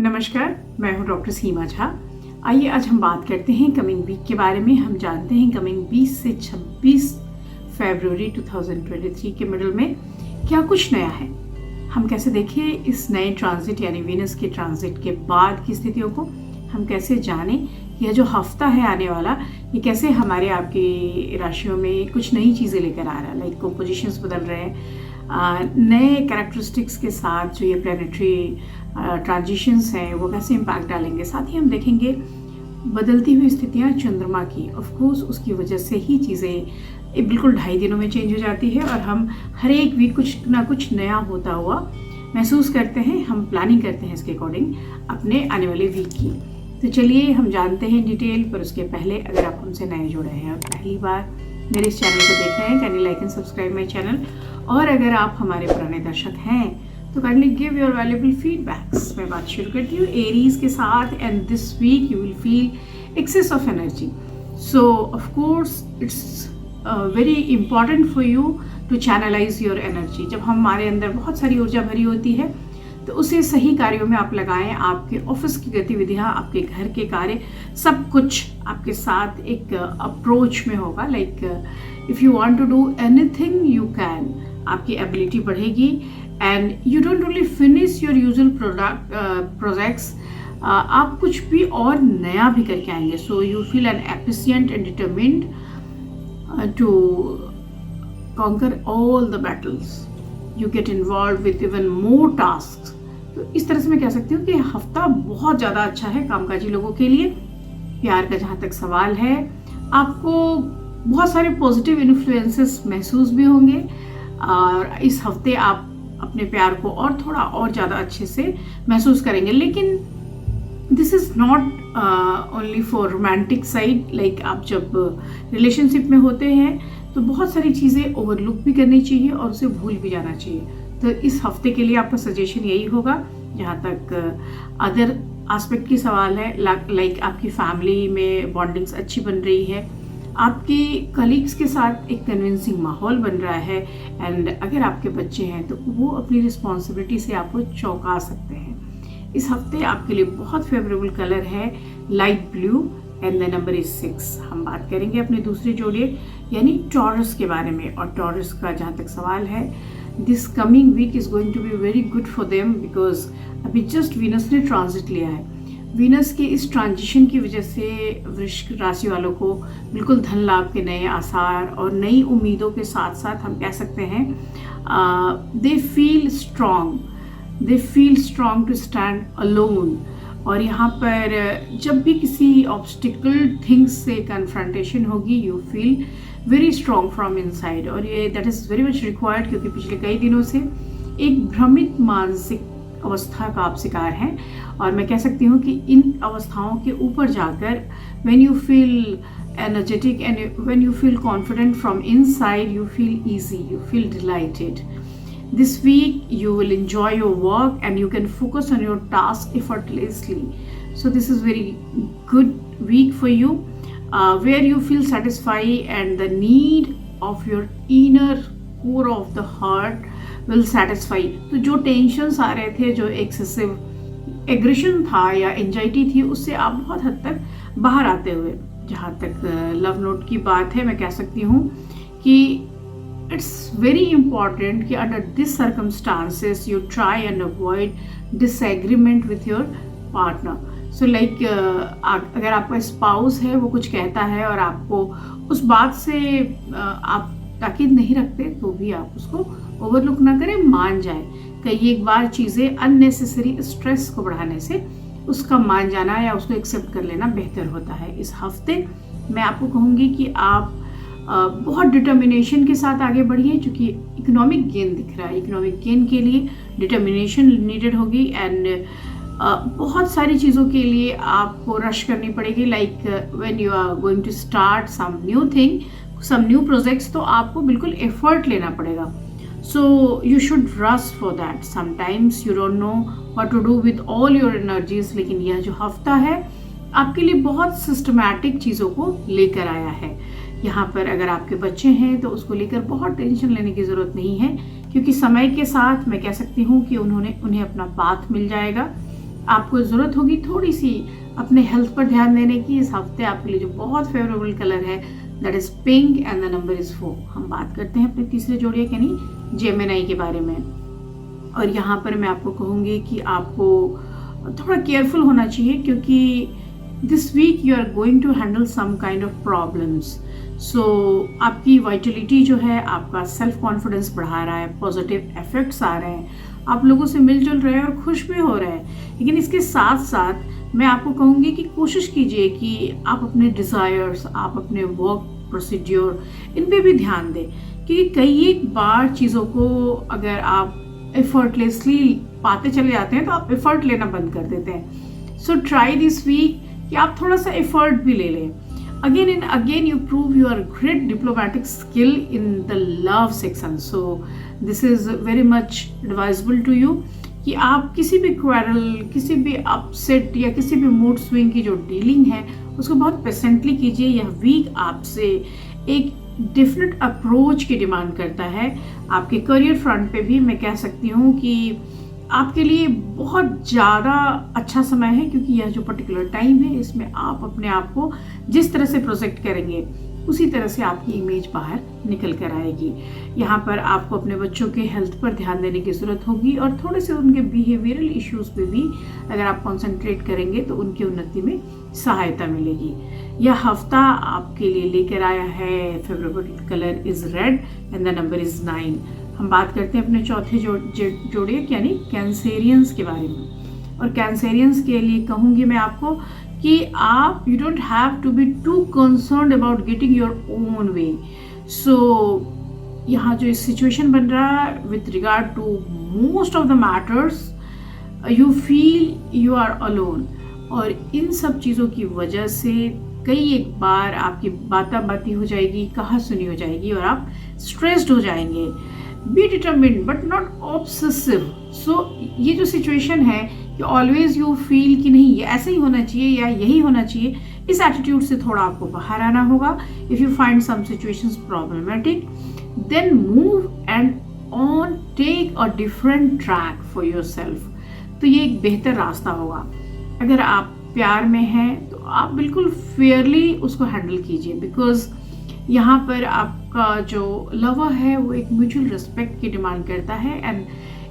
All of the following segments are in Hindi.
नमस्कार, मैं हूं डॉक्टर सीमा झा। आइए आज हम बात करते हैं कमिंग वीक के बारे में। हम जानते हैं कमिंग 20 से 26 फरवरी 2023 के मिडल में क्या कुछ नया है। हम कैसे देखें इस नए ट्रांजिट यानी वीनस के ट्रांजिट के बाद की स्थितियों को। हम कैसे जानें कि यह जो हफ्ता है आने वाला, ये कैसे हमारे आपकी राशियों में कुछ नई चीज़ें लेकर आ रहा है। लाइक कंपोजिशंस बदल रहे हैं, नए कैरेक्टरिस्टिक्स के साथ जो ये प्लानिटरी ट्रांजिशंस हैं वो कैसे इम्पैक्ट डालेंगे। साथ ही हम देखेंगे बदलती हुई स्थितियाँ चंद्रमा की। ऑफ कोर्स उसकी वजह से ही चीज़ें बिल्कुल 2.5 दिनों में चेंज हो जाती है और हम हर एक वीक कुछ ना कुछ नया होता हुआ महसूस करते हैं। हम प्लानिंग करते हैं इसके अकॉर्डिंग अपने आने वाले वीक की। तो चलिए हम जानते हैं डिटेल। पर उसके पहले अगर आप हमसे नए जुड़े हैं और पहली बार मेरे इस चैनल को देख रहे हैं, kindly like and subscribe my channel. और अगर आप हमारे पुराने दर्शक हैं तो kindly give your valuable feedbacks. मैं बात शुरू करती हूँ एरीज के साथ। And this week you will feel excess of energy. So of course it's very important for you to channelise your energy. जब हमारे अंदर बहुत सारी ऊर्जा भरी होती है तो उसे सही कार्यों में आप लगाएं। आपके ऑफिस की गतिविधियाँ, आपके घर के कार्य, सब कुछ आपके साथ एक अप्रोच में होगा। Like if you want to do anything you can. आपकी एबिलिटी बढ़ेगी and you don't only finish your usual projects, आप कुछ भी और नया भी करके आएंगे। So you feel an efficient and determined to conquer all the battles. You get involve with even more task. तो इस तरह से मैं कह सकती हूँ कि हफ्ता बहुत ज़्यादा अच्छा है कामकाजी लोगों के लिए। प्यार का जहाँ तक सवाल है, आपको बहुत सारे पॉजिटिव इन्फ्लुएंसेस महसूस भी होंगे और इस हफ्ते आप अपने प्यार को और थोड़ा और ज़्यादा अच्छे से महसूस करेंगे। लेकिन this is not only for romantic side. Like आप जब रिलेशनशिप में होते हैं तो बहुत सारी चीज़ें ओवरलुक भी करनी चाहिए और उसे भूल भी जाना चाहिए। तो इस हफ्ते के लिए आपका सजेशन यही होगा। जहाँ तक अदर एस्पेक्ट की सवाल है, लाइक आपकी फैमिली में बॉन्डिंग्स अच्छी बन रही है, आपके कलीग्स के साथ एक कन्विंसिंग माहौल बन रहा है। एंड अगर आपके बच्चे हैं तो वो अपनी रिस्पॉन्सिबिलिटी से आपको चौंका सकते हैं। इस हफ्ते आपके लिए बहुत फेवरेबल कलर है light blue and the number is 6। हम बात करेंगे अपने दूसरे जोड़े यानी टॉरस के बारे में। और टॉरस का जहाँ तक सवाल है, this coming week is going to be very good for them because अभी जस्ट वीनस ने ट्रांजिट लिया है। वीनस के इस ट्रांजिशन की वजह से वृश्चिक राशि वालों को बिल्कुल धन लाभ के नए आसार और नई उम्मीदों के साथ साथ हम कह सकते हैं they feel strong to stand alone. और यहाँ पर जब भी किसी ऑब्स्टिकल थिंग्स से कन्फ्रंटेशन होगी, you feel very strong from inside. और ये that is very much required क्योंकि पिछले कई दिनों से एक भ्रमित मानसिक अवस्था का आप शिकार हैं। और मैं कह सकती हूँ कि इन अवस्थाओं के ऊपर जाकर when you feel energetic and when you feel confident from inside, you feel easy, you feel dilated. This week you will enjoy your work and you can focus on your task effortlessly. So this is very good week for you where you feel satisfied and the need of your inner core of the heart will satisfy. तो जो टेंशन्स आ रहे थे, जो एक्सेसिव एग्रेशन था या एंजाइटी थी, उससे आप बहुत हद तक बाहर आते हुए। जहाँ तक लव नोट की बात है, मैं कह सकती हूँ कि it's very important कि under these circumstances you try and avoid disagreement with your partner. So like अगर आपका स्पाउस है वो कुछ कहता है और आपको उस बात से आप ताकीद नहीं रखते तो भी आप उसको ओवरलुक ना करें, मान जाए। कई एक बार चीज़ें अननेसेसरी स्ट्रेस को बढ़ाने से उसका मान जाना या उसको एक्सेप्ट कर लेना बेहतर होता है। इस हफ्ते मैं आपको कहूँगी कि आप बहुत डिटर्मिनेशन के साथ आगे बढ़िए, क्योंकि इकोनॉमिक गेन दिख रहा है। इकोनॉमिक गेन के लिए डिटर्मिनेशन नीडेड होगी एंड बहुत सारी चीज़ों के लिए आपको रश करनी पड़ेगी। Like when you are going to start some new thing, some new projects, तो आपको बिल्कुल एफर्ट लेना पड़ेगा। So you should rush for that. Sometimes you don't know what to do with all your energies. लेकिन यह जो हफ्ता है आपके लिए बहुत सिस्टमैटिक चीज़ों को लेकर आया है। यहाँ पर अगर आपके बच्चे हैं तो उसको लेकर बहुत टेंशन लेने की ज़रूरत नहीं है, क्योंकि समय के साथ मैं कह सकती हूँ कि उन्हें अपना पाथ मिल जाएगा। आपको ज़रूरत होगी थोड़ी सी अपने हेल्थ पर ध्यान देने की। इस हफ्ते आपके लिए जो बहुत फेवरेबल कलर है that is pink and the number is 4। हम बात करते हैं अपने तीसरे जोड़िया यानी जेमिनी के बारे में। और यहाँ पर मैं आपको कहूँगी कि आपको थोड़ा केयरफुल होना चाहिए, क्योंकि this week you are going to handle some kind of problems. So आपकी वाइटलिटी जो है, आपका सेल्फ कॉन्फिडेंस बढ़ा रहा है, पॉजिटिव इफेक्ट्स आ रहे हैं, आप लोगों से मिलजुल रहे हैं और खुश भी हो रहे हैं। लेकिन इसके साथ साथ मैं आपको कहूँगी कि कोशिश कीजिए कि आप अपने डिज़ायर्स, आप अपने वर्क प्रोसीड्योर, इन पे भी ध्यान दें, क्योंकि कई एक बार चीज़ों को अगर आप एफर्टलेसली पाते चले जाते हैं तो आप एफर्ट लेना बंद कर देते हैं। सो ट्राई दिस वीक कि आप थोड़ा सा एफर्ट भी ले लें। Again and again you prove your great diplomatic skill in the love section. So this is very much advisable to you कि आप किसी भी क्वेरल, किसी भी अपसेट या किसी भी मूड स्विंग की जो डीलिंग है उसको बहुत पेशेंटली कीजिए। यह वीक आपसे एक डिफरेंट अप्रोच की डिमांड करता है। आपके करियर फ्रंट पे भी मैं कह सकती हूँ कि आपके लिए बहुत ज़्यादा अच्छा समय है, क्योंकि यह जो पर्टिकुलर टाइम है इसमें आप अपने आप को जिस तरह से प्रोजेक्ट करेंगे उसी तरह से आपकी इमेज बाहर निकल कर आएगी। यहाँ पर आपको अपने बच्चों के हेल्थ पर ध्यान देने की ज़रूरत होगी और थोड़े से उनके बिहेवियरल इश्यूज़ पे भी अगर आप कॉन्सेंट्रेट करेंगे तो उनकी उन्नति में सहायता मिलेगी। यह हफ्ता आपके लिए लेकर आया है favourable colour is red and the number is 9। हम बात करते हैं अपने चौथे जोड़े यानी कैंसेरियंस के बारे में। और कैंसेरियंस के लिए कहूँगी मैं आपको कि आप you don't have to be too concerned about getting your own way. So यहाँ जो सिचुएशन बन रहा है with regard to most of the matters, you feel you are alone, और इन सब चीज़ों की वजह से कई एक बार आपकी बाती हो जाएगी, कहा सुनी हो जाएगी और आप स्ट्रेस्ड हो जाएंगे। Be determined but not obsessive. So ये जो सिचुएशन है कि ऑलवेज यू फील कि नहीं ये ऐसे ही होना चाहिए या यही होना चाहिए, इस एटीट्यूड से थोड़ा आपको बाहर आना होगा। If you find some situations problematic then move and on take a different track for yourself. तो ये एक बेहतर रास्ता होगा। अगर आप प्यार में हैं तो आप बिल्कुल फेयरली उसको हैंडल कीजिए, बिकॉज यहाँ पर आपका जो लवर है वो एक म्यूचुअल रिस्पेक्ट की डिमांड करता है and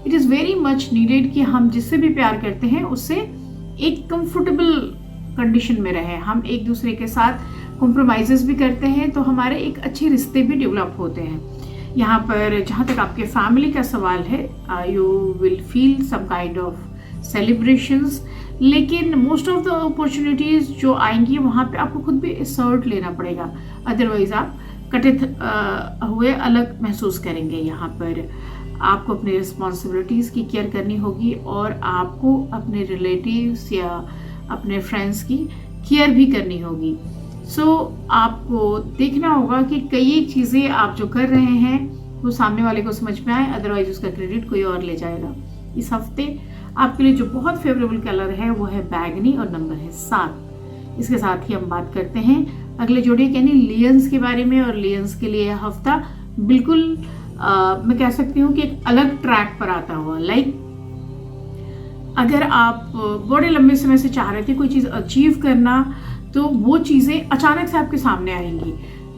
it is very much needed कि हम जिससे भी प्यार करते हैं उससे एक कंफर्टेबल कंडीशन में रहें। हम एक दूसरे के साथ कॉम्प्रोमाइज़ेस भी करते हैं तो हमारे एक अच्छे रिश्ते भी डेवलप होते हैं। यहाँ पर जहाँ तक आपके फैमिली का सवाल है, you will feel some kind of celebrations, लेकिन मोस्ट ऑफ द अपॉर्चुनिटीज़ जो आएंगी वहाँ पे आपको खुद भी असर्ट लेना पड़ेगा, अदरवाइज आप कटित हुए अलग महसूस करेंगे। यहाँ पर आपको अपनी रिस्पॉन्सिबिलिटीज़ की केयर करनी होगी और आपको अपने रिलेटिव्स या अपने फ्रेंड्स की केयर भी करनी होगी। सो आपको देखना होगा कि कई एक चीज़ें आप जो कर रहे हैं वो सामने वाले को समझ में आए, अदरवाइज उसका क्रेडिट कोई और ले जाएगा। इस हफ्ते आपके लिए जो बहुत फेवरेबल कलर है वो है बैगनी और नंबर है 7। इसके साथ ही हम बात करते हैं अगले जोड़े यानी लियंस के बारे में। और लियंस के लिए यह हफ्ता बिल्कुल मैं कह सकती हूँ कि एक अलग ट्रैक पर आता हुआ। अगर आप बड़े लंबे समय से चाह रहे थे कोई चीज़ अचीव करना, तो वो चीज़ें अचानक से आपके सामने आएंगी,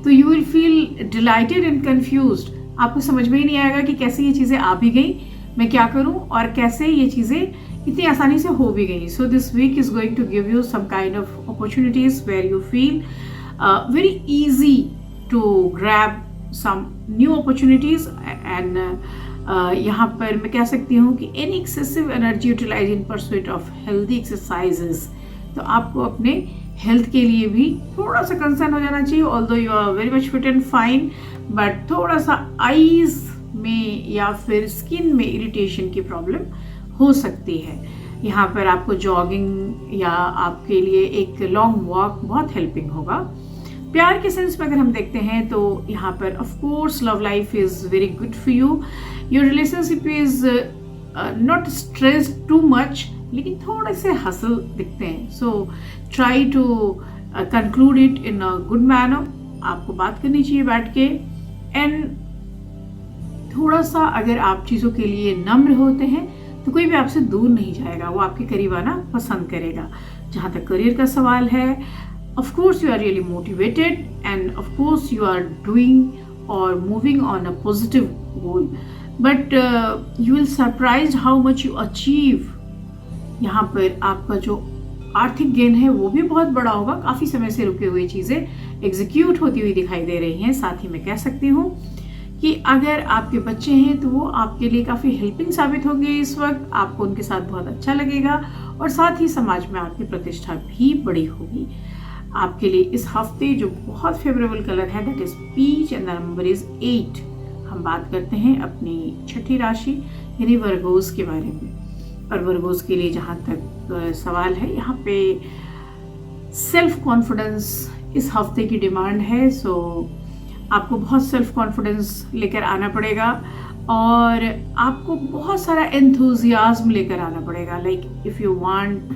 तो you will feel delighted and confused. आपको समझ में ही नहीं आएगा कि कैसे ये चीज़ें आ भी गई, मैं क्या करूं, और कैसे ये चीज़ें इतनी आसानी से हो भी गई। So this week is going to give you some kind of opportunities where you feel very easy to grab some new opportunities and यहाँ पर मैं कह सकती हूँ कि any excessive energy utilise in pursuit of healthy exercises. तो आपको अपने हेल्थ के लिए भी थोड़ा सा कंसर्न हो जाना चाहिए। Although you are very much fit and fine, but थोड़ा सा आईज में या फिर स्किन में इरिटेशन की प्रॉब्लम हो सकती है। यहाँ पर आपको जॉगिंग या आपके लिए एक लॉन्ग वॉक बहुत हेल्पिंग होगा। प्यार के सेंस में अगर हम देखते हैं तो यहाँ पर of course love life is very good for you. Your relationship is not stressed too much, लेकिन थोड़े से हसल दिखते हैं। So try to conclude it in a good manner. आपको बात करनी चाहिए बैठ के, एंड थोड़ा सा अगर आप चीज़ों के लिए नम्र होते हैं तो कोई भी आपसे दूर नहीं जाएगा, वो आपके करीब आना पसंद करेगा। जहाँ तक करियर का सवाल है, of course you are really motivated and of course you are doing or moving on a positive goal, but you will surprised how much you achieve। यहाँ पर आपका जो आर्थिक गेन है वो भी बहुत बड़ा होगा। काफ़ी समय से रुके हुए चीज़ें एग्जीक्यूट होती हुई दिखाई दे रही हैं। साथ ही मैं कह सकती हूँ कि अगर आपके बच्चे हैं तो वो आपके लिए काफ़ी हेल्पिंग साबित होंगे इस वक्त, आपको उनके साथ बहुत अच्छा लगेगा और साथ ही समाज में आपकी प्रतिष्ठा भी बड़ी होगी। आपके लिए इस हफ्ते जो बहुत फेवरेबल कलर है that is peach and the number is 8। हम बात करते हैं अपनी छठी राशि यानी वर्गोस के बारे में। और वर्गोस के लिए जहाँ तक सवाल है, यहाँ पे सेल्फ कॉन्फिडेंस इस हफ्ते की डिमांड है। सो आपको बहुत सेल्फ कॉन्फिडेंस लेकर आना पड़ेगा और आपको बहुत सारा एंथुजियाज्म लेकर आना पड़ेगा। Like if you want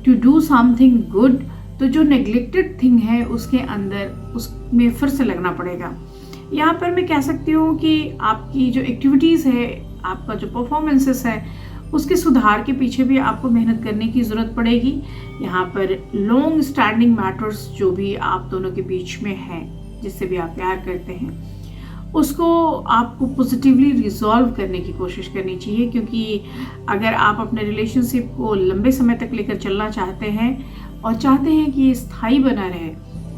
to do something good, तो जो नेग्लेक्टेड थिंग है उसके अंदर उसमें फिर से लगना पड़ेगा। यहाँ पर मैं कह सकती हूँ कि आपकी जो एक्टिविटीज़ है, आपका जो परफॉर्मेंसेस है, उसके सुधार के पीछे भी आपको मेहनत करने की ज़रूरत पड़ेगी। यहाँ पर लॉन्ग स्टैंडिंग मैटर्स जो भी आप दोनों के बीच में हैं, जिससे भी आप प्यार करते हैं, उसको आपको पॉजिटिवली रिजॉल्व करने की कोशिश करनी चाहिए। क्योंकि अगर आप अपने रिलेशनशिप को लंबे समय तक लेकर चलना चाहते हैं और चाहते हैं कि ये स्थायी बना रहे,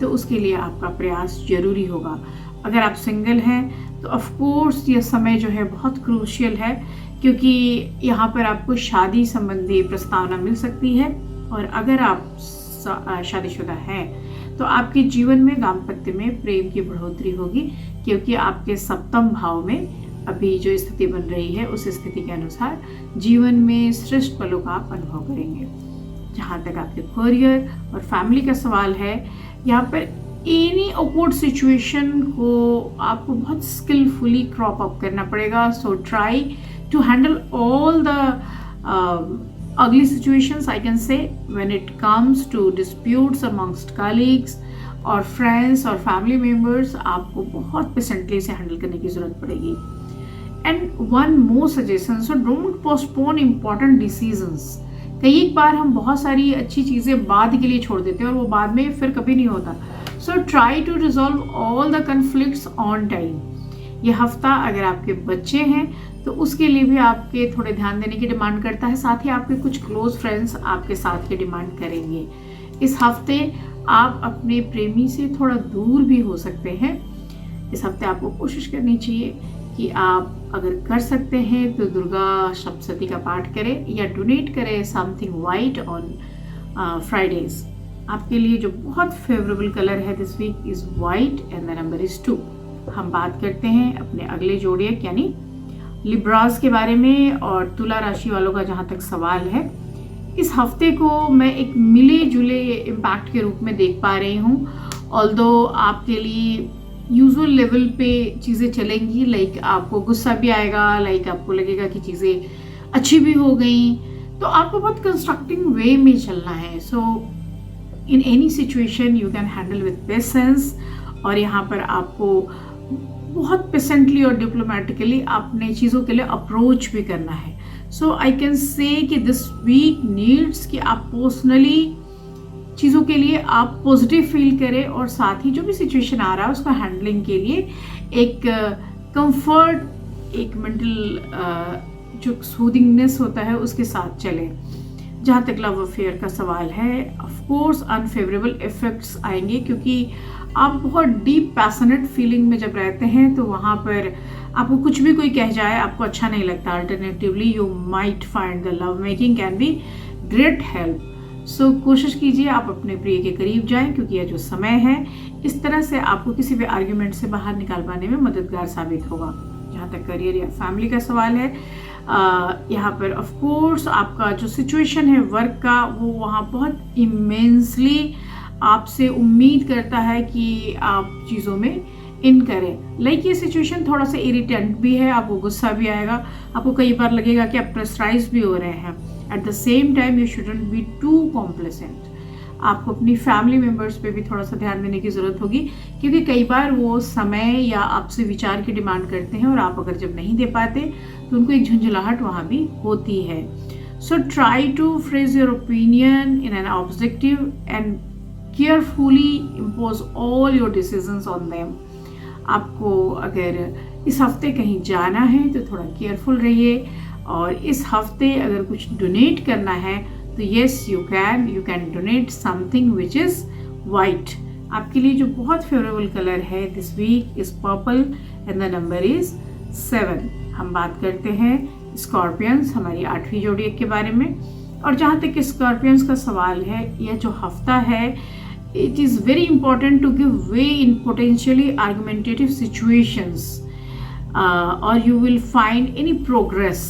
तो उसके लिए आपका प्रयास जरूरी होगा। अगर आप सिंगल हैं तो ऑफ कोर्स ये समय जो है बहुत क्रूशियल है, क्योंकि यहाँ पर आपको शादी संबंधी प्रस्तावना मिल सकती है। और अगर आप शादीशुदा हैं तो आपके जीवन में दाम्पत्य में प्रेम की बढ़ोतरी होगी, क्योंकि आपके सप्तम भाव में अभी जो स्थिति बन रही है उस स्थिति के अनुसार जीवन में श्रेष्ठ पलों का आप अनुभव करेंगे। जहाँ तक आपके करियर और फैमिली का सवाल है, यहाँ पर एनी ऑकवर्ड सिचुएशन को आपको बहुत स्किलफुली क्रॉप अप करना पड़ेगा। So try to handle all the ugly situations, I can say, when it comes to disputes amongst colleagues और friends और family members, आपको बहुत पेशेंटली से हैंडल करने की ज़रूरत पड़ेगी। And one more suggestion, so don't postpone important decisions। कई बार हम बहुत सारी अच्छी चीज़ें बाद के लिए छोड़ देते हैं और वो बाद में फिर कभी नहीं होता। So try to resolve all the conflicts on time। ये हफ्ता अगर आपके बच्चे हैं तो उसके लिए भी आपके थोड़े ध्यान देने की डिमांड करता है। साथ ही आपके कुछ क्लोज फ्रेंड्स आपके साथ की डिमांड करेंगे। इस हफ्ते आप अपने प्रेमी से थोड़ा दूर भी हो सकते हैं। इस हफ्ते आपको कोशिश करनी चाहिए कि आप अगर कर सकते हैं तो दुर्गा सप्तशती का पाठ करें या डोनेट करें समथिंग वाइट ऑन फ्राइडेज। आपके लिए जो बहुत फेवरेबल कलर है this week is white and the number is 2। हम बात करते हैं अपने अगले जोड़ियक यानी लिब्रास के बारे में। और तुला राशि वालों का जहाँ तक सवाल है, इस हफ्ते को मैं एक मिले जुले इम्पैक्ट के रूप में देख पा रही हूँ। ऑल्दो आपके लिए यूजुअल लेवल पे चीज़ें चलेंगी, लाइक आपको गुस्सा भी आएगा, लाइक आपको लगेगा कि चीज़ें अच्छी भी हो गई, तो आपको बहुत कंस्ट्रक्टिव वे में चलना है। So in any situation you can handle with patience. और यहाँ पर आपको बहुत पेशेंटली और डिप्लोमेटिकली अपने चीज़ों के लिए अप्रोच भी करना है। सो आई कैन से कि दिस वीक नीड्स कि आप पर्सनली चीज़ों के लिए आप पॉजिटिव फील करें और साथ ही जो भी सिचुएशन आ रहा है उसका हैंडलिंग के लिए एक कंफर्ट, एक मेंटल जो सूदिंगनेस होता है उसके साथ चले। जहाँ तक लव अफेयर का सवाल है, ऑफ कोर्स अनफेवरेबल इफेक्ट्स आएंगे, क्योंकि आप बहुत डीप पैशनेट फीलिंग में जब रहते हैं तो वहाँ पर आपको कुछ भी कोई कह जाए आपको अच्छा नहीं लगता। Alternatively you might find the love making can be great help. So कोशिश कीजिए आप अपने प्रिय के करीब जाएं, क्योंकि यह जो समय है इस तरह से आपको किसी भी आर्ग्यूमेंट से बाहर निकाल पाने में मददगार साबित होगा। जहाँ तक करियर या फैमिली का सवाल है, यहाँ पर ऑफ कोर्स आपका जो सिचुएशन है वर्क का, वो वहाँ बहुत इमेंसली आपसे उम्मीद करता है कि आप चीज़ों में इन करें। लाइक ये सिचुएशन थोड़ा सा इरिटेंट भी है, आपको गुस्सा भी आएगा, आपको कई बार लगेगा कि आप प्रेशराइज भी हो रहे हैं। At the same time you shouldn't be too complacent. आपको अपनी फैमिली मेम्बर्स पे भी थोड़ा सा ध्यान देने की ज़रूरत होगी, क्योंकि कई बार वो समय या आपसे विचार की डिमांड करते हैं और आप अगर जब नहीं दे पाते तो उनको एक झुंझलाहट वहाँ भी होती है. So try to phrase your opinion in an objective and carefully impose all your decisions on them. आपको अगर इस हफ्ते कहीं जाना है तो थोड़ा केयरफुल रहिए, और इस हफ्ते अगर कुछ डोनेट करना है तो yes you can donate something which is white. आपके लिए जो बहुत फेवरेबल कलर है this week is purple and the number is 7. हम बात करते हैं स्कॉर्पियंस, हमारी 8वीं जोड़ी के बारे में. और जहाँ तक स्कॉर्पियंस का सवाल है, यह जो हफ्ता है it is very important to give way in potentially argumentative situations, or you will find any progress,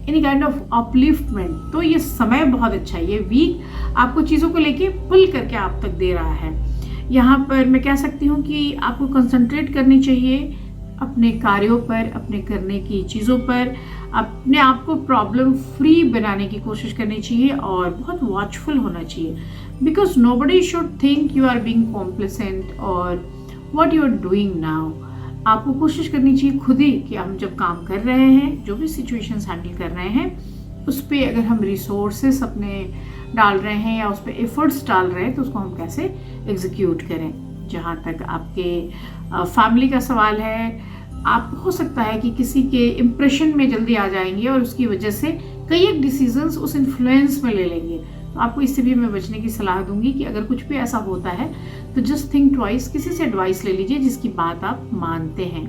any kind of upliftment. तो ये समय बहुत अच्छा है, ये वीक आपको चीज़ों को लेके पुल करके आप तक दे रहा है. यहाँ पर मैं कह सकती हूँ कि आपको कंसंट्रेट करनी चाहिए अपने कार्यों पर, अपने करने की चीज़ों पर, अपने आप को प्रॉब्लम फ्री बनाने की कोशिश करनी चाहिए और बहुत वॉचफुल होना चाहिए, because nobody should think you are being complacent or what you are doing now. आपको कोशिश करनी चाहिए खुद ही कि हम जब काम कर रहे हैं, जो भी सिचुएशंस हैंडल कर रहे हैं, उस पर अगर हम रिसोर्सेस अपने डाल रहे हैं या उस पर एफर्ट्स डाल रहे हैं तो उसको हम कैसे एग्जीक्यूट करें. जहाँ तक आपके फैमिली का सवाल है, आप हो सकता है कि किसी के इम्प्रेशन में जल्दी आ जाएंगे और उसकी वजह से कई एक डिसीजंस उस इन्फ्लुएंस में ले लेंगे. तो आपको इससे भी मैं बचने की सलाह दूंगी कि अगर कुछ भी ऐसा होता है तो जस्ट थिंक ट्वाइस, किसी से एडवाइस ले लीजिए जिसकी बात आप मानते हैं,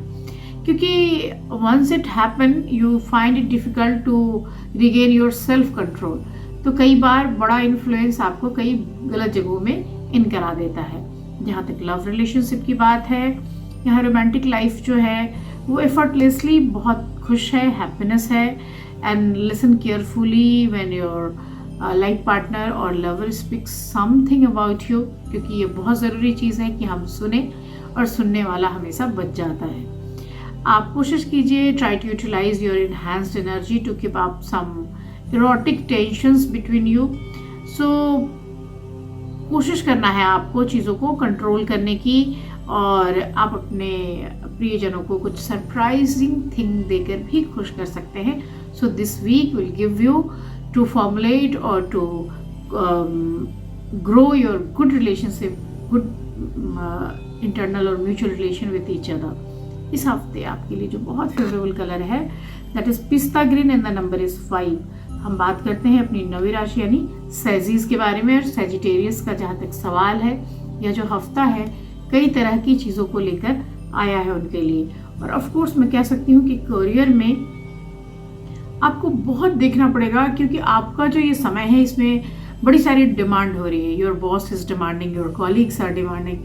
क्योंकि once it happen you find it difficult to regain your self control. तो कई बार बड़ा इन्फ्लुएंस आपको कई गलत जगहों में इन करा देता है. जहाँ तक लव रिलेशनशिप की बात है, यहाँ रोमांटिक लाइफ जो है वो एफर्टलेसली बहुत खुश है, हैप्पीनेस है. And listen carefully when your life partner or lover speaks something about you, क्योंकि ये बहुत ज़रूरी चीज़ है कि हम सुने और सुनने वाला हमेशा बच जाता है. आप कोशिश कीजिए, try to utilize your enhanced energy to keep up some erotic tensions between you. So कोशिश करना है आपको चीज़ों को कंट्रोल करने की, और आप अपने प्रियजनों को कुछ सरप्राइजिंग थिंग देकर भी खुश कर सकते हैं. So this week will give you to formulate or to grow your good relationship, good internal or mutual relation with each other. इस हफ्ते आपके लिए जो बहुत फेवरेबल कलर है that is pista green and the number is 5. हम बात करते हैं अपनी नवी राशि यानी सैजीज के बारे में. और सैजिटेरियस का जहाँ तक सवाल है, यह जो हफ्ता है कई तरह की चीज़ों को लेकर आया है उनके लिए. और ऑफ कोर्स मैं कह सकती हूँ कि करियर में आपको बहुत देखना पड़ेगा, क्योंकि आपका जो ये समय है इसमें बड़ी सारी डिमांड हो रही है. Your boss is demanding, your colleagues are demanding.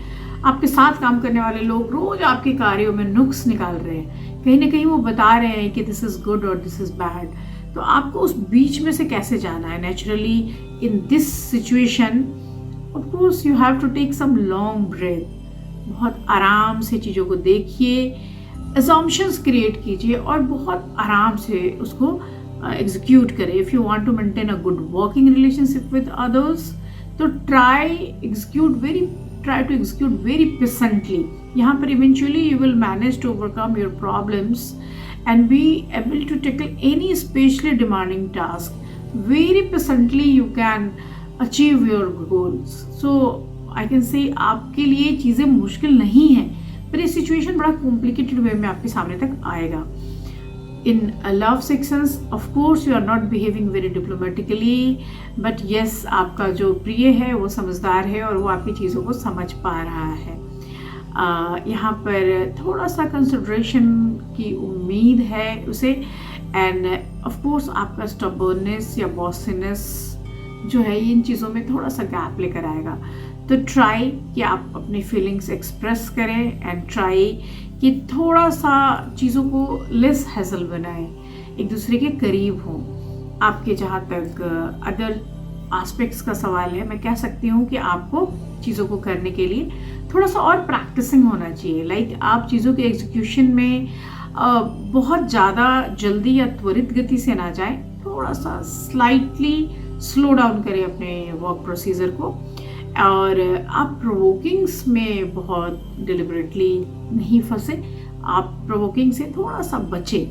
आपके साथ काम करने वाले लोग रोज आपके कार्यों में नुक्स निकाल रहे हैं, कहीं ना कहीं वो बता रहे हैं कि दिस इज गुड और दिस इज बैड. तो आपको उस बीच में से कैसे जाना है. Naturally in this situation of course you have to take some long breath. बहुत आराम से चीज़ों को देखिए, assumptions क्रिएट कीजिए और बहुत आराम से उसको एग्जीक्यूट करें. If you want to maintain a good working relationship with others तो try to execute very patiently. यहाँ पर eventually you will manage to overcome your problems and be able to tackle any especially demanding task. Very peacefully you can achieve your goals. So I can say आपके लिए चीज़ें मुश्किल नहीं हैं, पर ये सिचुएशन बड़ा कॉम्प्लिकेटेड वे में आपके सामने तक आएगा. In love sections, of course, you are not behaving very diplomatically, but yes, आपका जो प्रिय है वो समझदार है और वो आपकी चीज़ों को समझ पा रहा है. यहाँ पर थोड़ा सा कंसिडरेशन की उम्मीद है उसे. एंड ऑफ कोर्स आपका स्टबर्ननेस या बॉसीनेस जो है इन चीज़ों में थोड़ा सा गैप लेकर आएगा. तो ट्राई कि आप अपनी फीलिंग्स एक्सप्रेस करें एंड ट्राई कि थोड़ा सा चीज़ों को लेस हैसल बनाएं, एक दूसरे के करीब हों. आपके जहाँ तक अदर एस्पेक्ट्स का सवाल है, मैं कह सकती हूँ कि आपको चीज़ों को करने के लिए थोड़ा सा और प्रैक्टिसिंग होना चाहिए. लाइक आप चीज़ों के एग्जीक्यूशन में बहुत ज़्यादा जल्दी या त्वरित गति से ना जाएं, थोड़ा सा स्लाइटली स्लो डाउन करें अपने वर्क प्रोसीजर को. और आप प्रोवोकिंग्स में बहुत डिलिबरेटली नहीं फंसे, आप प्रोवोकिंग से थोड़ा सा बचे।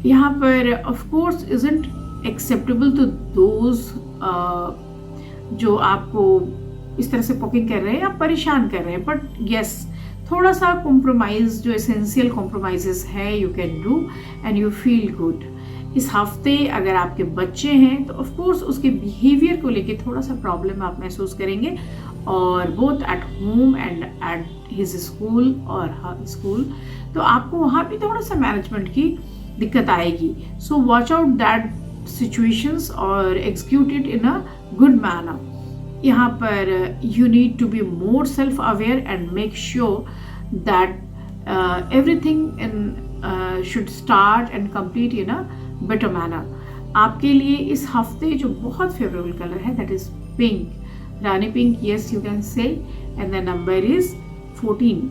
यहाँ पर of course isn't acceptable to those जो आपको इस तरह से पोकिंग कर रहे हैं या परेशान कर रहे हैं, बट यस थोड़ा सा कॉम्प्रोमाइज, जो एसेंशियल कॉम्प्रोमाइजेस है you can do and you feel good. इस हफ्ते अगर आपके बच्चे हैं तो ऑफ कोर्स उसके बिहेवियर को लेके थोड़ा सा प्रॉब्लम आप महसूस करेंगे, और both at home and at his school और हर स्कूल, तो आपको वहाँ भी थोड़ा सा मैनेजमेंट की दिक्कत आएगी। So watch out that situations or execute it in a good manner. यहाँ पर you need to be more self aware and make sure that everything in should start and complete in a better manner. आपके लिए इस हफ्ते जो बहुत फेवरेबल कलर है that is pink, rani pink, yes you can say, and the number is 14।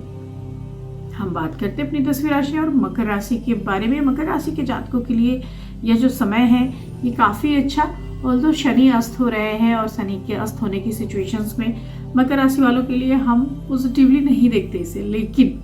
हम बात करते हैं अपनी 10वीं राशि और मकर राशि के बारे में। मकर राशि के जातकों के लिए यह जो समय है ये काफ़ी अच्छा, ऑल्दो शनि अस्त हो रहे हैं और शनि के अस्त होने की सिचुएशंस में मकर राशि वालों के लिए हम पॉजिटिवली नहीं देखते इसे, लेकिन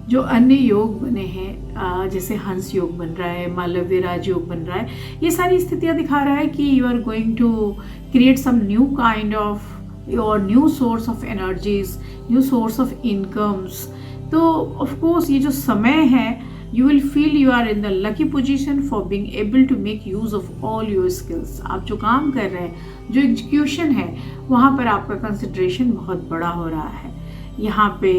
जो अन्य योग बने हैं जैसे हंस योग बन रहा है, मालव्य राज योग बन रहा है, ये सारी स्थितियाँ दिखा रहा है कि you are going to create some new kind of your new source of energies, new source of incomes. तो ऑफ कोर्स ये जो समय है you will feel you are in the lucky position for being able to make use of all your skills। आप जो काम कर रहे हैं, जो एग्जीक्यूशन है, वहाँ पर आपका कंसिड्रेशन बहुत बड़ा हो रहा है। यहाँ पे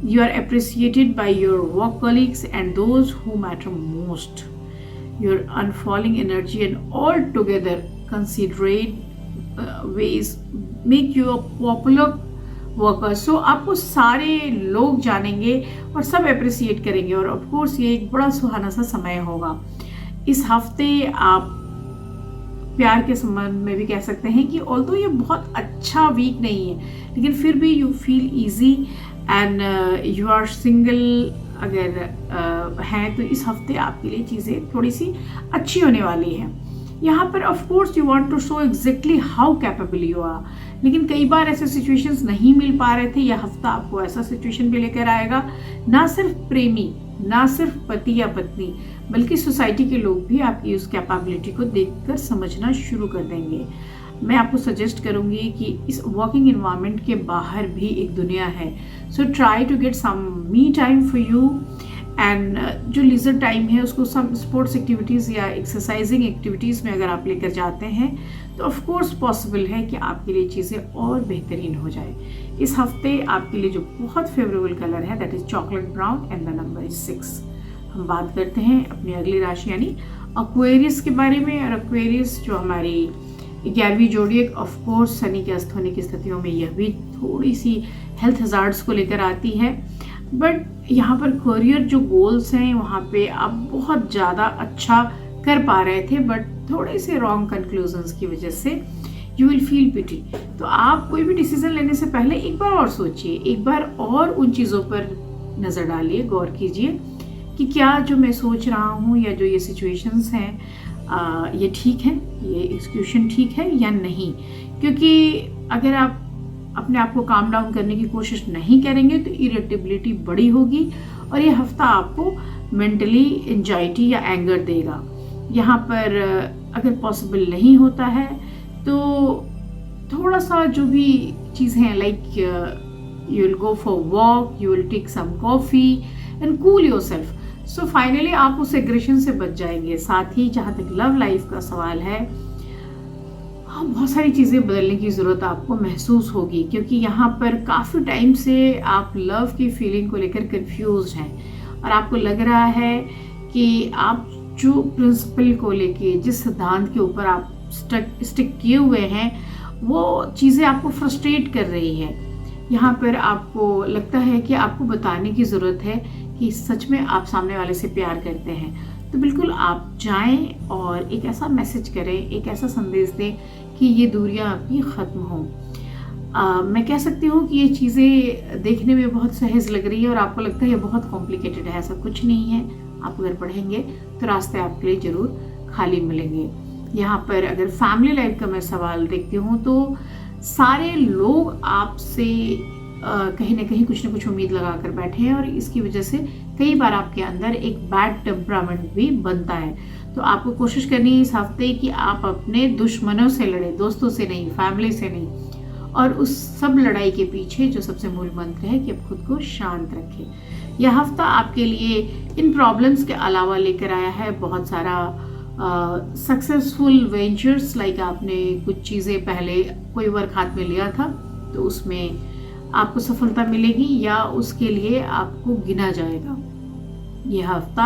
you are appreciated by your work colleagues and those who matter most। Your unfalling energy and all together considerate ways make you a popular worker. So आपको सारे लोग जानेंगे और सब अप्रिसिएट करेंगे, और ऑफ कोर्स ये एक बड़ा सुहाना सा समय होगा। इस हफ्ते आप प्यार के संबंध में भी कह सकते हैं कि ऑल्दो ये बहुत अच्छा वीक नहीं है, लेकिन फिर भी you feel easy and you are single अगर हैं तो इस हफ्ते आपके लिए चीज़ें थोड़ी सी अच्छी होने वाली हैं। यहाँ पर of course you want to show exactly how capable you are, लेकिन कई बार ऐसे सिचुएशंस नहीं मिल पा रहे थे। यह हफ्ता आपको ऐसा सिचुएशन भी लेकर आएगा, ना सिर्फ प्रेमी, ना सिर्फ पति या पत्नी, बल्कि सोसाइटी के लोग भी आपकी उस कैपेबिलिटी को देखकर समझना शुरू कर देंगे। मैं आपको सजेस्ट करूँगी कि इस वर्किंग इन्वायरमेंट के बाहर भी एक दुनिया है, so try to get some me time for you and जो लीजर टाइम है उसको सम स्पोर्ट्स एक्टिविटीज़ या एक्सरसाइजिंग एक्टिविटीज़ में अगर आप लेकर जाते हैं तो ऑफ कोर्स पॉसिबल है कि आपके लिए चीज़ें और बेहतरीन हो जाए। इस हफ्ते आपके लिए जो बहुत फेवरेबल कलर है that is chocolate brown and the number is 6। हम बात करते हैं अपनी अगली राशि यानी एक्वेरियस के बारे में। और एक्वेरियस जो हमारी 11वीं जोडिएक, ऑफ कोर्स शनि के अस्त होने की स्थितियों में यह भी थोड़ी सी हेल्थ हजार्ड्स को लेकर आती है, बट यहाँ पर करियर जो गोल्स हैं वहाँ पे आप बहुत ज़्यादा अच्छा कर पा रहे थे, बट थोड़े से रॉन्ग कंक्लूजन्स की वजह से यू विल फील पिटी। तो आप कोई भी डिसीजन लेने से पहले एक बार और सोचिए, एक बार और उन चीज़ों पर नज़र डालिए, गौर कीजिए कि क्या जो मैं सोच रहा हूँ या जो ये सिचुएशंस हैं ये ठीक है, ये एग्जीक्यूशन ठीक है या नहीं। क्योंकि अगर आप अपने आप को काम डाउन करने की कोशिश नहीं करेंगे तो इरिटेबिलिटी बड़ी होगी और ये हफ्ता आपको मेंटली एंजाइटी या एंगर देगा। यहाँ पर अगर पॉसिबल नहीं होता है तो थोड़ा सा जो भी चीज़ें हैं like you will go for walk, you will take some coffee and cool yourself. So finally आप उस एग्रेशन से बच जाएंगे। साथ ही जहाँ तक लव लाइफ का सवाल है, बहुत सारी चीज़ें बदलने की ज़रूरत आपको महसूस होगी, क्योंकि यहाँ पर काफ़ी टाइम से आप लव की फीलिंग को लेकर कंफ्यूज हैं और आपको लग रहा है कि आप जो प्रिंसिपल को लेके, जिस सिद्धांत के ऊपर आप स्टिक किए हुए हैं, वो चीज़ें आपको फ्रस्ट्रेट कर रही है। यहाँ पर आपको लगता है कि आपको बताने की ज़रूरत है कि सच में आप सामने वाले से प्यार करते हैं। तो बिल्कुल आप जाएं और एक ऐसा मैसेज करें, एक ऐसा संदेश दें कि ये दूरियां भी ख़त्म हों। मैं कह सकती हूँ कि ये चीज़ें देखने में बहुत सहज लग रही है और आपको लगता है ये बहुत कॉम्प्लिकेटेड है, ऐसा कुछ नहीं है। आप अगर पढ़ेंगे तो रास्ते आपके लिए ज़रूर खाली मिलेंगे। यहाँ पर अगर फैमिली लाइफ का मैं सवाल देखती हूँ तो सारे लोग आपसे कहीं ना कहीं कुछ ना कुछ उम्मीद लगा कर बैठे हैं और इसकी वजह से कई बार आपके अंदर एक बैड टेम्परामेंट भी बनता है। तो आपको कोशिश करनी है इस हफ्ते कि आप अपने दुश्मनों से लड़े, दोस्तों से नहीं, फैमिली से नहीं। और उस सब लड़ाई के पीछे जो सबसे मूल मंत्र है कि आप खुद को शांत रखें। यह हफ्ता आपके लिए इन प्रॉब्लम्स के अलावा लेकर आया है बहुत सारा सक्सेसफुल वेंचर्स। लाइक आपने कुछ चीज़ें पहले कोई वर्क हाथ में लिया था तो उसमें आपको सफलता मिलेगी या उसके लिए आपको गिना जाएगा। यह हफ्ता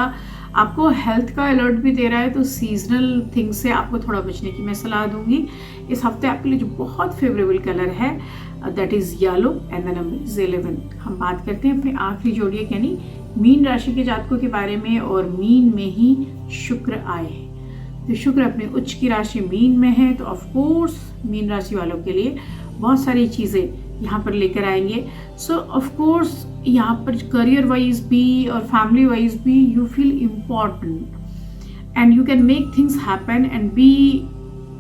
आपको हेल्थ का अलर्ट भी दे रहा है, तो सीजनल थिंग्स से आपको थोड़ा बचने की मैं सलाह दूंगी। इस हफ्ते आपके लिए जो बहुत फेवरेबल कलर है that is yellow and the number is 11। हम बात करते हैं अपने आखिरी जोड़िए यानी मीन राशि के जातकों के बारे में, और मीन में ही शुक्र आए हैं। तो शुक्र अपने उच्च की राशि मीन में है, तो ऑफ कोर्स मीन राशि वालों के लिए बहुत सारी चीज़ें यहाँ पर लेकर आएंगे। सो ऑफ कोर्स यहाँ पर करियर वाइज भी और फैमिली वाइज भी you feel important and you can make things happen and be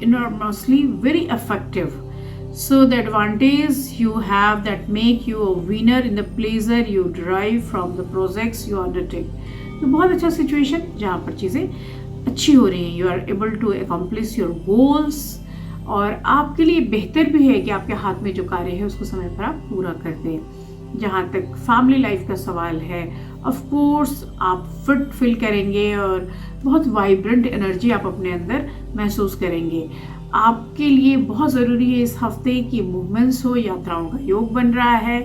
enormously very effective. So the advantage you have that make you a winner in the pleasure you derive from the projects you undertake. तो बहुत अच्छा सिचुएशन जहाँ पर चीज़ें अच्छी हो रही हैं, you are able to accomplish your goals, और आपके लिए बेहतर भी है कि आपके हाथ में जो कार्य है उसको समय पर आप पूरा कर दें। जहाँ तक फैमिली लाइफ का सवाल है, ऑफ कोर्स आप फिट फील करेंगे और बहुत वाइब्रेंट एनर्जी आप अपने अंदर महसूस करेंगे। आपके लिए बहुत ज़रूरी है इस हफ्ते की मूवमेंट्स हो, यात्राओं का योग बन रहा है,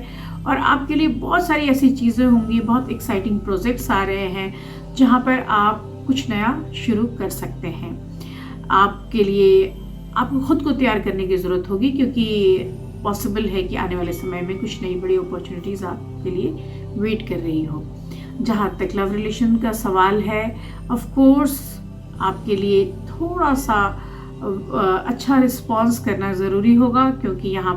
और आपके लिए बहुत सारी ऐसी चीज़ें होंगी, बहुत एक्साइटिंग प्रोजेक्ट्स आ रहे हैं जहाँ पर आप कुछ नया शुरू कर सकते हैं। आपके लिए आपको खुद को तैयार करने की ज़रूरत होगी, क्योंकि पॉसिबल है कि आने वाले समय में कुछ नई बड़ी अपॉर्चुनिटीज़ आपके लिए वेट कर रही हो। जहाँ तक लव रिलेशन का सवाल है, ऑफ कोर्स आपके लिए थोड़ा सा अच्छा रिस्पॉन्स करना ज़रूरी होगा, क्योंकि यहाँ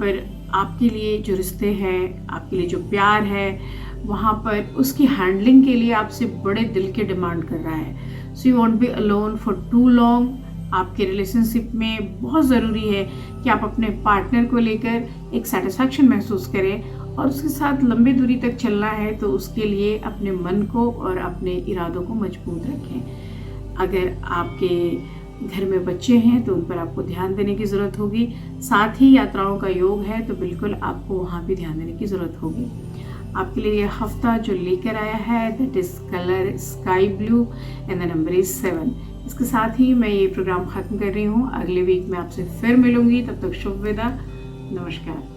पर आपके लिए जो रिश्ते हैं, आपके लिए जो प्यार है, वहाँ पर उसकी हैंडलिंग के लिए आपसे बड़े दिल के डिमांड कर रहा है। So you won't be alone for too long. आपके रिलेशनशिप में बहुत ज़रूरी है कि आप अपने पार्टनर को लेकर एक सेटिस्फैक्शन महसूस करें, और उसके साथ लंबी दूरी तक चलना है तो उसके लिए अपने मन को और अपने इरादों को मजबूत रखें। अगर आपके घर में बच्चे हैं तो उन पर आपको ध्यान देने की ज़रूरत होगी। साथ ही यात्राओं का योग है तो बिल्कुल आपको वहाँ भी ध्यान देने की ज़रूरत होगी। आपके लिए यह हफ्ता जो लेकर आया है that is colour sky blue and the number is 7। इसके साथ ही मैं ये प्रोग्राम ख़त्म कर रही हूँ। अगले वीक में आपसे फिर मिलूंगी, तब तक शुभ विदा, नमस्कार।